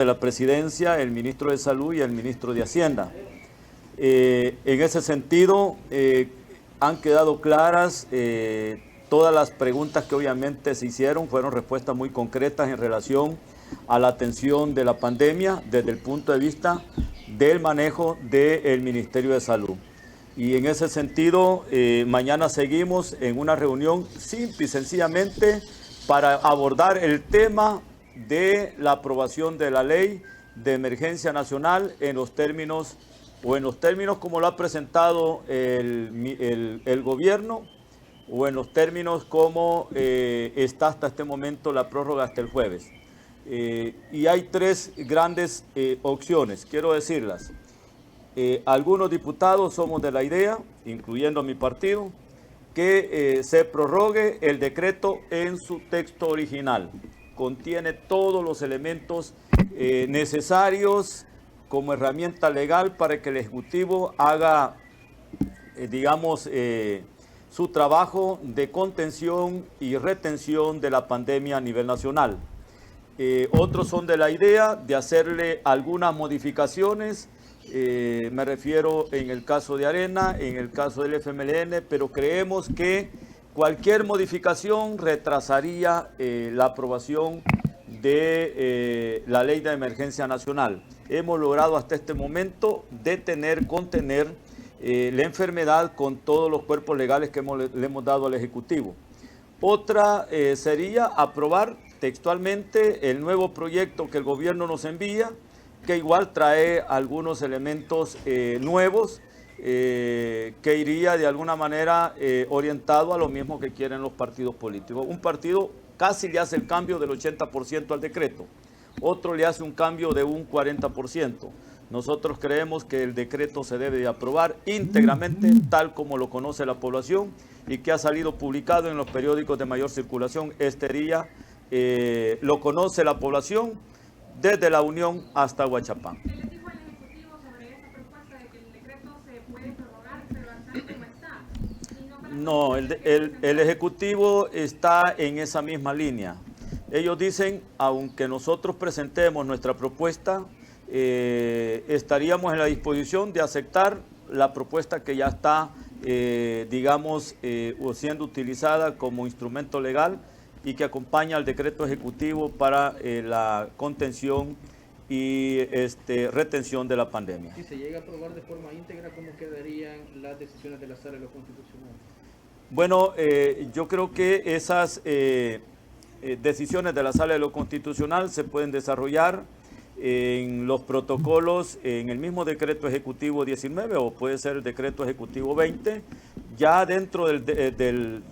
de la Presidencia, el ministro de Salud y el ministro de Hacienda. En ese sentido, han quedado claras todas las preguntas que obviamente se hicieron, fueron respuestas muy concretas en relación a la atención de la pandemia desde el punto de vista del manejo del Ministerio de Salud. Y en ese sentido, mañana seguimos en una reunión simple y sencillamente para abordar el tema de la aprobación de la ley de emergencia nacional en los términos como lo ha presentado el gobierno o en los términos como está hasta este momento la prórroga hasta el jueves. Y hay tres grandes opciones, quiero decirlas. Algunos diputados somos de la idea, incluyendo a mi partido, que se prorrogue el decreto en su texto original. Contiene todos los elementos necesarios como herramienta legal para que el Ejecutivo haga, su trabajo de contención y retención de la pandemia a nivel nacional. Otros son de la idea de hacerle algunas modificaciones, me refiero en el caso de Arena, en el caso del FMLN, pero creemos que cualquier modificación retrasaría la aprobación de la ley de emergencia nacional. Hemos logrado hasta este momento contener la enfermedad con todos los cuerpos legales que le hemos dado al Ejecutivo. Otra sería aprobar textualmente el nuevo proyecto que el gobierno nos envía, que igual trae algunos elementos nuevos, que iría de alguna manera orientado a lo mismo que quieren los partidos políticos. Un partido casi le hace el cambio del 80% al decreto, otro le hace un cambio de un 40%. Nosotros creemos que el decreto se debe de aprobar íntegramente tal como lo conoce la población y que ha salido publicado en los periódicos de mayor circulación este día. Lo conoce la población desde La Unión hasta Huachapán. ¿Qué le dijo el Ejecutivo sobre esa propuesta de que el decreto se puede prorrogar, pero tal como está? No, el Ejecutivo está en esa misma línea. Ellos dicen, aunque nosotros presentemos nuestra propuesta, estaríamos en la disposición de aceptar la propuesta que ya está, siendo utilizada como instrumento legal y que acompaña al decreto ejecutivo para la contención y retención de la pandemia. Si se llega a aprobar de forma íntegra, ¿cómo quedarían las decisiones de la Sala de lo Constitucional? Bueno, yo creo que esas decisiones de la Sala de lo Constitucional se pueden desarrollar en los protocolos, en el mismo decreto ejecutivo 19 o puede ser el decreto ejecutivo 20. Ya dentro del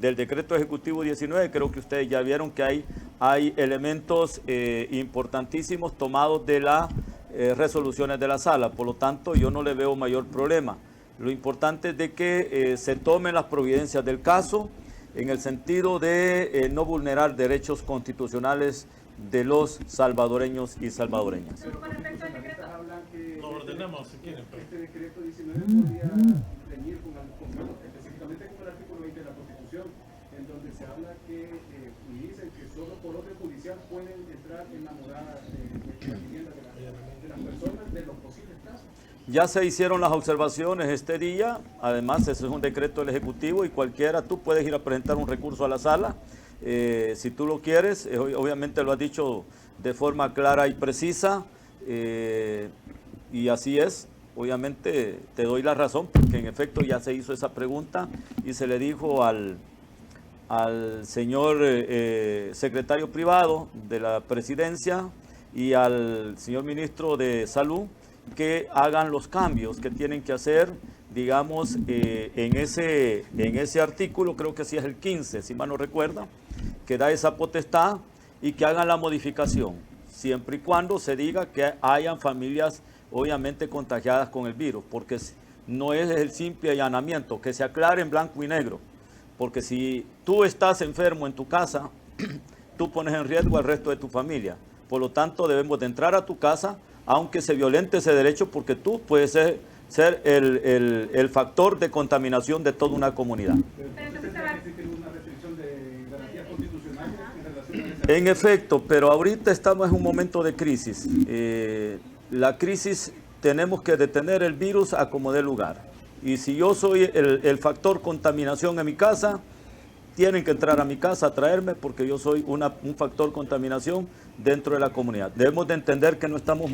decreto ejecutivo 19, creo que ustedes ya vieron que hay elementos importantísimos tomados de las resoluciones de la sala. Por lo tanto, yo no le veo mayor problema. Lo importante es de que se tomen las providencias del caso en el sentido de no vulnerar derechos constitucionales de los salvadoreños y salvadoreñas. Pero con respecto al decreto, Lo ordenamos si quieren. Este decreto 19 podría reñir específicamente con el artículo 20 de la Constitución, en donde se habla que y dicen que solo por orden judicial pueden entrar en la morada de la vivienda de las personas de los posibles casos. Ya se hicieron las observaciones este día, además ese es un decreto del Ejecutivo y cualquiera, tú puedes ir a presentar un recurso a la sala, si tú lo quieres, obviamente lo has dicho de forma clara y precisa, y así es, obviamente te doy la razón, porque en efecto ya se hizo esa pregunta y se le dijo al señor secretario privado de la Presidencia y al señor ministro de Salud que hagan los cambios que tienen que hacer, digamos, en ese artículo, creo que sí es el 15, si mal no recuerda, que da esa potestad y que hagan la modificación, siempre y cuando se diga que hayan familias obviamente contagiadas con el virus, porque no es el simple allanamiento, que se aclare en blanco y negro, porque si tú estás enfermo en tu casa, tú pones en riesgo al resto de tu familia. Por lo tanto, debemos de entrar a tu casa, aunque se violente ese derecho, porque tú puedes ser el factor de contaminación de toda una comunidad. Pero entonces existe una restricción de garantías constitucionales en relación a esa En efecto, pero ahorita estamos en un momento de crisis. La crisis, tenemos que detener el virus a como dé lugar. Y si yo soy el factor contaminación en mi casa, tienen que entrar a mi casa a traerme porque yo soy un factor contaminación dentro de la comunidad. Debemos de entender que no estamos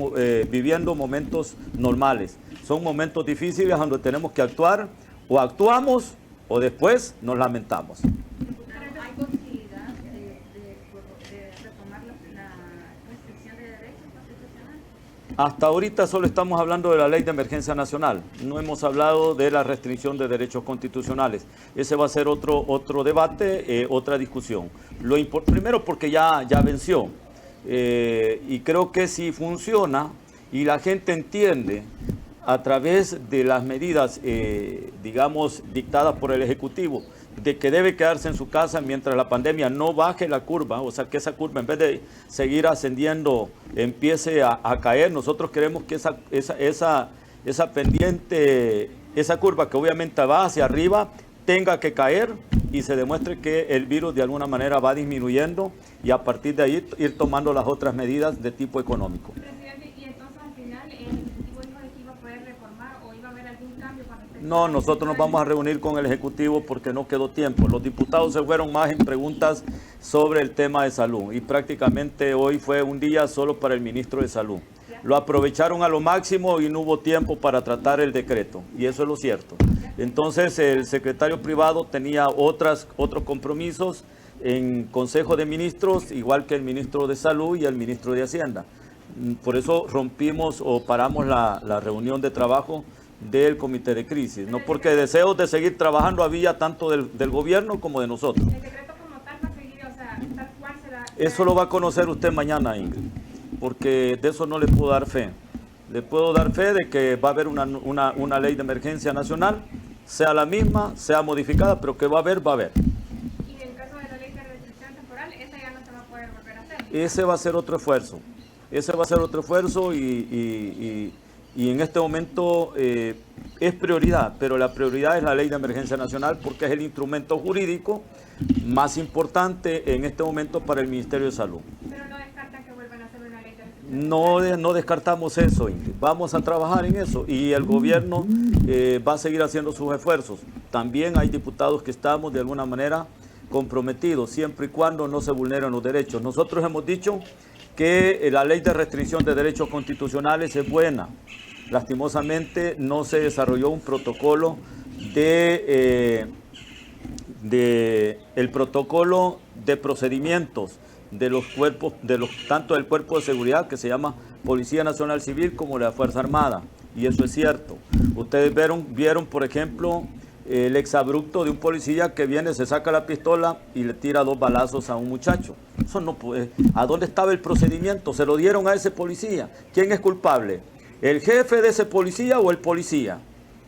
viviendo momentos normales. Son momentos difíciles donde tenemos que actuar, o actuamos o después nos lamentamos. ¿Hay posibilidad de retomar la restricción de derechos constitucionales? Hasta ahorita solo estamos hablando de la ley de emergencia nacional. No hemos hablado de la restricción de derechos constitucionales. Ese va a ser otro debate, otra discusión. Primero porque ya venció. Y creo que si funciona y la gente entiende a través de las medidas, digamos, dictadas por el Ejecutivo, de que debe quedarse en su casa mientras la pandemia no baje la curva, o sea, que esa curva en vez de seguir ascendiendo empiece a caer. Nosotros queremos que esa pendiente, esa curva que obviamente va hacia arriba, tenga que caer y se demuestre que el virus de alguna manera va disminuyendo, y a partir de ahí ir tomando las otras medidas de tipo económico. Presidente, y entonces al final el Ejecutivo dijo de que iba a poder reformar o iba a haber algún cambio con respecto No, nosotros nos vamos a reunir con el Ejecutivo porque no quedó tiempo. Los diputados se fueron más en preguntas sobre el tema de salud y prácticamente hoy fue un día solo para el ministro de Salud. Lo aprovecharon a lo máximo y no hubo tiempo para tratar el decreto, y eso es lo cierto. Entonces el secretario privado tenía otros compromisos en Consejo de Ministros, igual que el ministro de Salud y el ministro de Hacienda. Por eso rompimos o paramos la reunión de trabajo del comité de crisis, no porque deseos de seguir trabajando había tanto del gobierno como de nosotros. el decreto como tal va a seguir, o sea, tal cual será. Eso lo va a conocer usted mañana, Ingrid, porque de eso no le puedo dar fe. Le puedo dar fe de que va a haber una ley de emergencia nacional, sea la misma, sea modificada, pero que va a haber, va a haber. Y en el caso de la ley de restricción temporal, esa ya no se va a poder volver a hacer. Ese va a ser otro esfuerzo. Ese va a ser otro esfuerzo y en este momento es prioridad, pero la prioridad es la ley de emergencia nacional porque es el instrumento jurídico más importante en este momento para el Ministerio de Salud. Pero no descartan que vuelvan a hacer una ley de restricción. No descartamos eso, Ingrid. Vamos a trabajar en eso y el gobierno va a seguir haciendo sus esfuerzos. También hay diputados que estamos de alguna manera comprometidos, siempre y cuando no se vulneren los derechos. Nosotros hemos dicho que la ley de restricción de derechos constitucionales es buena. Lastimosamente no se desarrolló un protocolo el protocolo de procedimientos de los cuerpos, tanto del cuerpo de seguridad que se llama Policía Nacional Civil como de la Fuerza Armada, y eso es cierto. Ustedes vieron por ejemplo el exabrupto de un policía que viene, se saca la pistola y le tira 2 balazos a un muchacho. Eso no puede. ¿A dónde estaba el procedimiento? Se lo dieron a ese policía. ¿Quién es culpable? ¿El jefe de ese policía o el policía?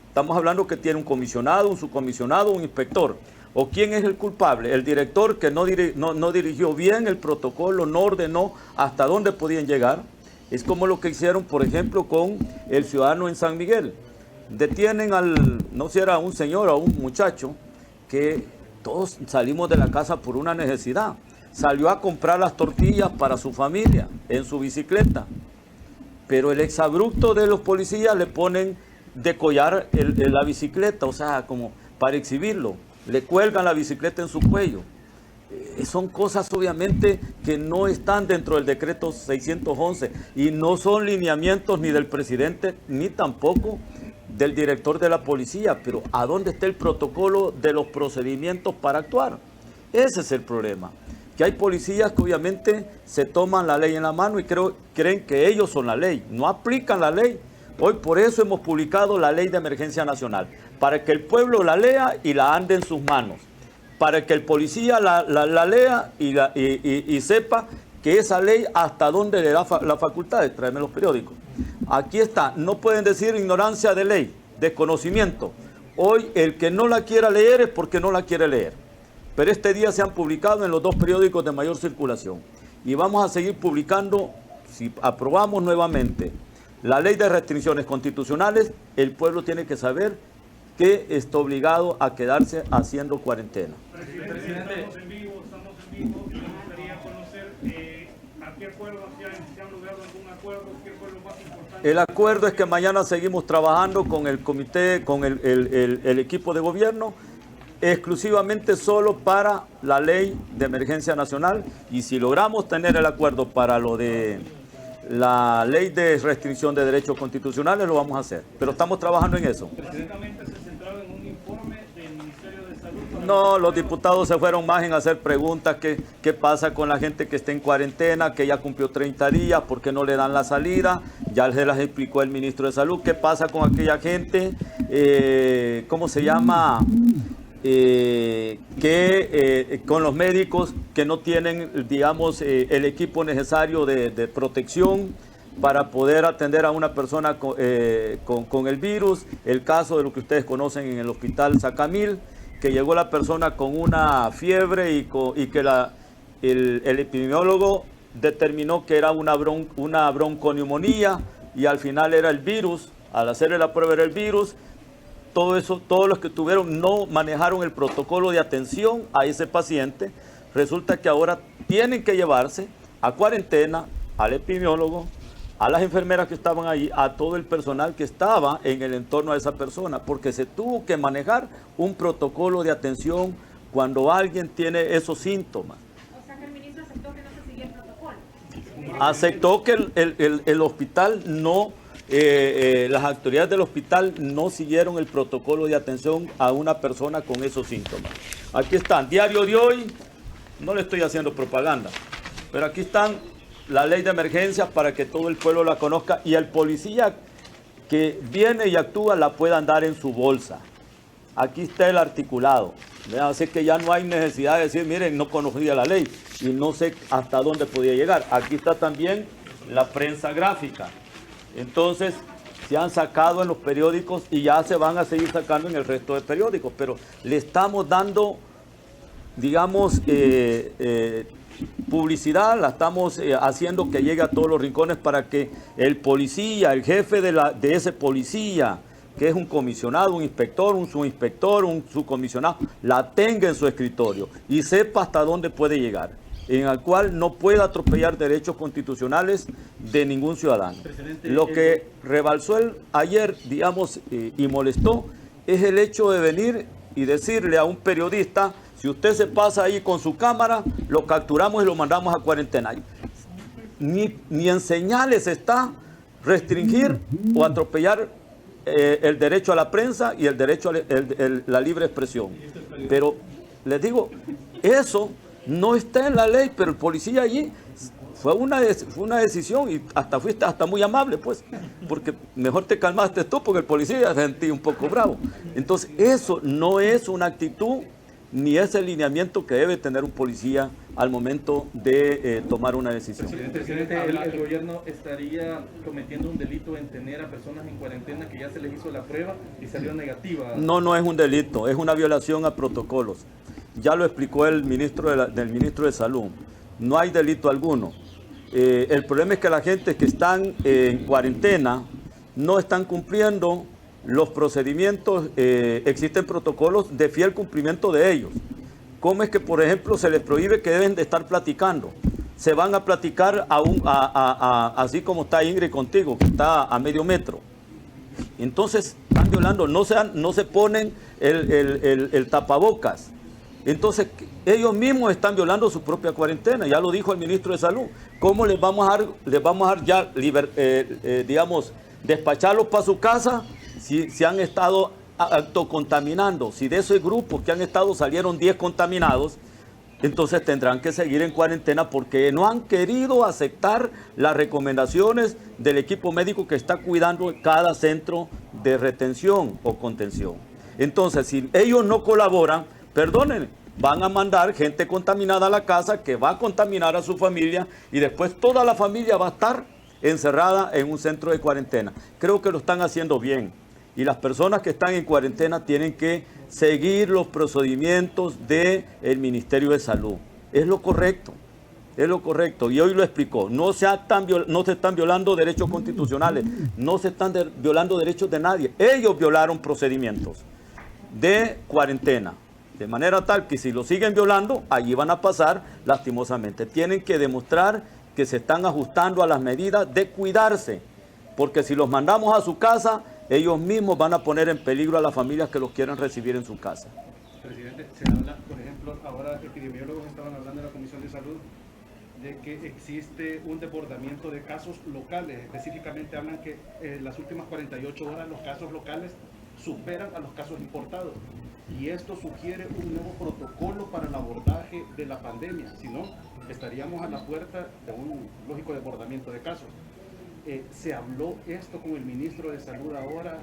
Estamos hablando que tiene un comisionado, un subcomisionado, un inspector. ¿O quién es el culpable? El director que no dirigió bien el protocolo, no ordenó hasta dónde podían llegar. Es como lo que hicieron, por ejemplo, con el ciudadano en San Miguel. Detienen no sé si era un señor o un muchacho, que todos salimos de la casa por una necesidad. Salió a comprar las tortillas para su familia en su bicicleta. Pero el exabrupto de los policías le ponen de collar la bicicleta, o sea, como para exhibirlo. Le cuelgan la bicicleta en su cuello. Son cosas obviamente que no están dentro del decreto 611 y no son lineamientos ni del presidente ni tampoco del director de la policía, pero ¿a dónde está el protocolo de los procedimientos para actuar? Ese es el problema, que hay policías que obviamente se toman la ley en la mano y creen que ellos son la ley, no aplican la ley. Hoy por eso hemos publicado la ley de emergencia nacional, para que el pueblo la lea y la ande en sus manos, para que el policía la lea y sepa que esa ley hasta dónde le da la facultad de traerme los periódicos. Aquí está, no pueden decir ignorancia de ley, desconocimiento. Hoy el que no la quiera leer es porque no la quiere leer. Pero este día se han publicado en los 2 periódicos de mayor circulación. Y vamos a seguir publicando, si aprobamos nuevamente la ley de restricciones constitucionales, el pueblo tiene que saber que está obligado a quedarse haciendo cuarentena. Presidente, estamos en vivo, y me gustaría conocer acuerdo? ¿Se han logrado algún acuerdo? ¿Qué fue lo más importante? El acuerdo es que mañana seguimos trabajando con el comité, con el equipo de gobierno, exclusivamente solo para la ley de emergencia nacional, y si logramos tener el acuerdo para lo de la ley de restricción de derechos constitucionales, lo vamos a hacer, pero estamos trabajando en eso. Precisamente se centraba en un informe del Ministerio de Salud. No, los diputados se fueron más en hacer preguntas, qué pasa con la gente que está en cuarentena, que ya cumplió 30 días, por qué no le dan la salida, ya se las explicó el ministro de Salud, qué pasa con aquella gente, ¿cómo se llama?, con los médicos que no tienen, digamos, el equipo necesario de protección para poder atender a una persona con el virus. El caso de lo que ustedes conocen en el hospital Sacamil, que llegó la persona con una fiebre y que el epidemiólogo determinó que era una bronconeumonía, y al final era el virus. Al hacerle la prueba era el virus. Todo eso, todos los que tuvieron no manejaron el protocolo de atención a ese paciente. Resulta que ahora tienen que llevarse a cuarentena al epidemiólogo, a las enfermeras que estaban allí, a todo el personal que estaba en el entorno de esa persona, porque se tuvo que manejar un protocolo de atención cuando alguien tiene esos síntomas. O sea que el ministro aceptó que no se siguió el protocolo. Aceptó que el hospital no... las autoridades del hospital no siguieron el protocolo de atención a una persona con esos síntomas. Aquí están, diario de hoy, no le estoy haciendo propaganda, pero aquí están la ley de emergencia para que todo el pueblo la conozca, y el policía que viene y actúa la pueda andar en su bolsa. Aquí está el articulado. Así que ya no hay necesidad de decir, miren, no conocía la ley y no sé hasta dónde podía llegar. Aquí está también la prensa gráfica. Entonces, se han sacado en los periódicos y ya se van a seguir sacando en el resto de periódicos, pero le estamos dando, digamos, publicidad, la estamos haciendo que llegue a todos los rincones para que el policía, el jefe de ese policía, que es un comisionado, un inspector, un subinspector, un subcomisionado, la tenga en su escritorio y sepa hasta dónde puede llegar, en el cual no pueda atropellar derechos constitucionales de ningún ciudadano. Lo que rebalsó ayer, digamos, y molestó, es el hecho de venir y decirle a un periodista, si usted se pasa ahí con su cámara, lo capturamos y lo mandamos a cuarentena. Ni en señales está restringir o atropellar el derecho a la prensa y el derecho a la libre expresión. Pero les digo, eso no está en la ley, pero el policía allí fue una decisión, y fuiste muy amable, pues, porque mejor te calmaste tú, porque el policía se sentía un poco bravo. Entonces, eso no es una actitud ni es el lineamiento que debe tener un policía al momento de tomar una decisión. Presidente, el gobierno estaría cometiendo un delito en tener a personas en cuarentena que ya se les hizo la prueba y salió negativa. No es un delito, es una violación a protocolos. Ya lo explicó el ministro del ministro de Salud. No hay delito alguno. El problema es que la gente que están en cuarentena no están cumpliendo los procedimientos. Existen protocolos de fiel cumplimiento de ellos. ¿Cómo es que, por ejemplo, se les prohíbe que deben de estar platicando? Se van a platicar así como está Ingrid contigo, que está a medio metro. Entonces están violando, no se ponen el tapabocas. Entonces, ellos mismos están violando su propia cuarentena, ya lo dijo el ministro de Salud. ¿Cómo les vamos a dar ya, digamos, despacharlos para su casa si se han estado autocontaminando? Si de ese grupo que han estado salieron 10 contaminados, entonces tendrán que seguir en cuarentena porque no han querido aceptar las recomendaciones del equipo médico que está cuidando cada centro de retención o contención. Entonces, si ellos no colaboran, perdónenme, van a mandar gente contaminada a la casa que va a contaminar a su familia y después toda la familia va a estar encerrada en un centro de cuarentena. Creo que lo están haciendo bien y las personas que están en cuarentena tienen que seguir los procedimientos del Ministerio de Salud. Es lo correcto, y hoy lo explicó. No se están violando derechos constitucionales, no se están violando derechos de nadie. Ellos violaron procedimientos de cuarentena. De manera tal que si lo siguen violando, allí van a pasar lastimosamente. Tienen que demostrar que se están ajustando a las medidas de cuidarse, porque si los mandamos a su casa, ellos mismos van a poner en peligro a las familias que los quieren recibir en su casa. Presidente, se habla, por ejemplo, ahora epidemiólogos estaban hablando en la Comisión de Salud de que existe un desbordamiento de casos locales. Específicamente hablan que en las últimas 48 horas los casos locales superan a los casos importados. Y esto sugiere un nuevo protocolo para el abordaje de la pandemia. Si no, estaríamos a la puerta de un lógico desbordamiento de casos. ¿Se habló esto con el ministro de Salud ahora?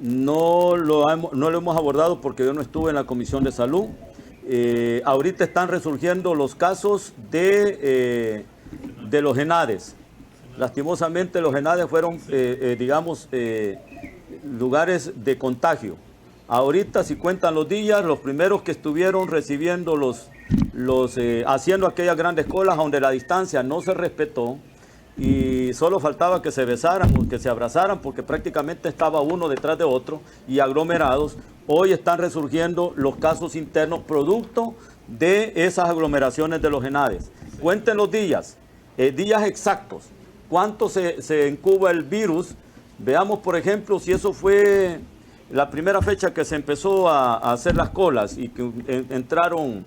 No lo hemos abordado porque yo no estuve en la Comisión de Salud. Ahorita están resurgiendo los casos de los ENADES. Lastimosamente los ENADES fueron, lugares de contagio. Ahorita, si cuentan los días, los primeros que estuvieron recibiendo haciendo aquellas grandes colas donde la distancia no se respetó y solo faltaba que se besaran o que se abrazaran porque prácticamente estaba uno detrás de otro y aglomerados. Hoy están resurgiendo los casos internos producto de esas aglomeraciones de los ENADES. Cuenten los días exactos, cuánto se incuba el virus. Veamos, por ejemplo, si eso fue la primera fecha que se empezó a hacer las colas y que entraron,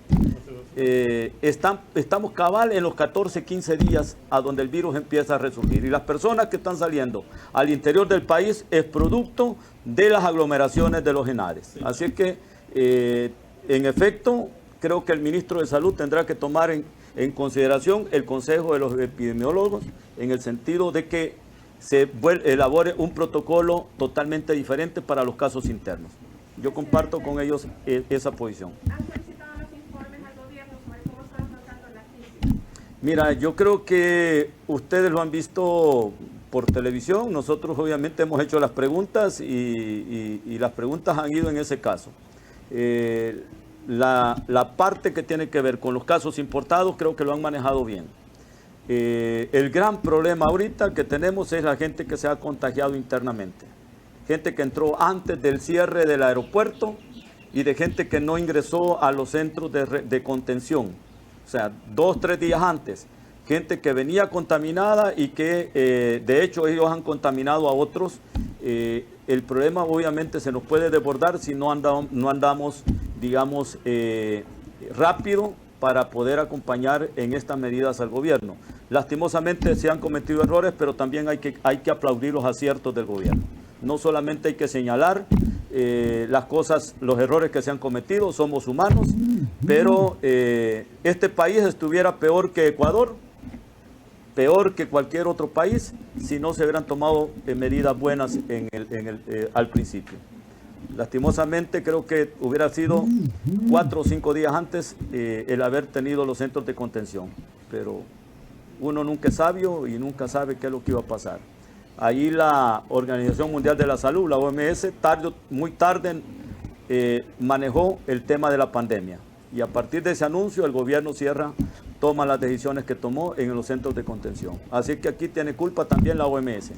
estamos cabal en los 14, 15 días a donde el virus empieza a resurgir. Y las personas que están saliendo al interior del país es producto de las aglomeraciones de los ENADES. Así que, en efecto, creo que el ministro de Salud tendrá que tomar en consideración el consejo de los epidemiólogos en el sentido de que se elabore un protocolo totalmente diferente para los casos internos. Yo comparto con ellos esa posición. ¿Han solicitado los informes al gobierno sobre cómo está afrontando la crisis? Mira, yo creo que ustedes lo han visto por televisión. Nosotros obviamente hemos hecho las preguntas y las preguntas han ido en ese caso. La parte que tiene que ver con los casos importados creo que lo han manejado bien. El gran problema ahorita que tenemos es la gente que se ha contagiado internamente. Gente que entró antes del cierre del aeropuerto y de gente que no ingresó a los centros de contención. O sea, 2, 3 días antes. Gente que venía contaminada y que de hecho ellos han contaminado a otros. El problema obviamente se nos puede desbordar si no andamos digamos, rápido para poder acompañar en estas medidas al gobierno. Lastimosamente se han cometido errores, pero también hay que aplaudir los aciertos del gobierno. No solamente hay que señalar las cosas, los errores que se han cometido, somos humanos, pero este país estuviera peor que Ecuador, peor que cualquier otro país, si no se hubieran tomado medidas buenas al principio. Lastimosamente creo que hubiera sido 4 o 5 días antes el haber tenido los centros de contención, pero uno nunca es sabio y nunca sabe qué es lo que iba a pasar. Ahí la Organización Mundial de la Salud, la OMS, muy tarde manejó el tema de la pandemia y a partir de ese anuncio el gobierno toma las decisiones que tomó en los centros de contención. Así que aquí tiene culpa también la OMS.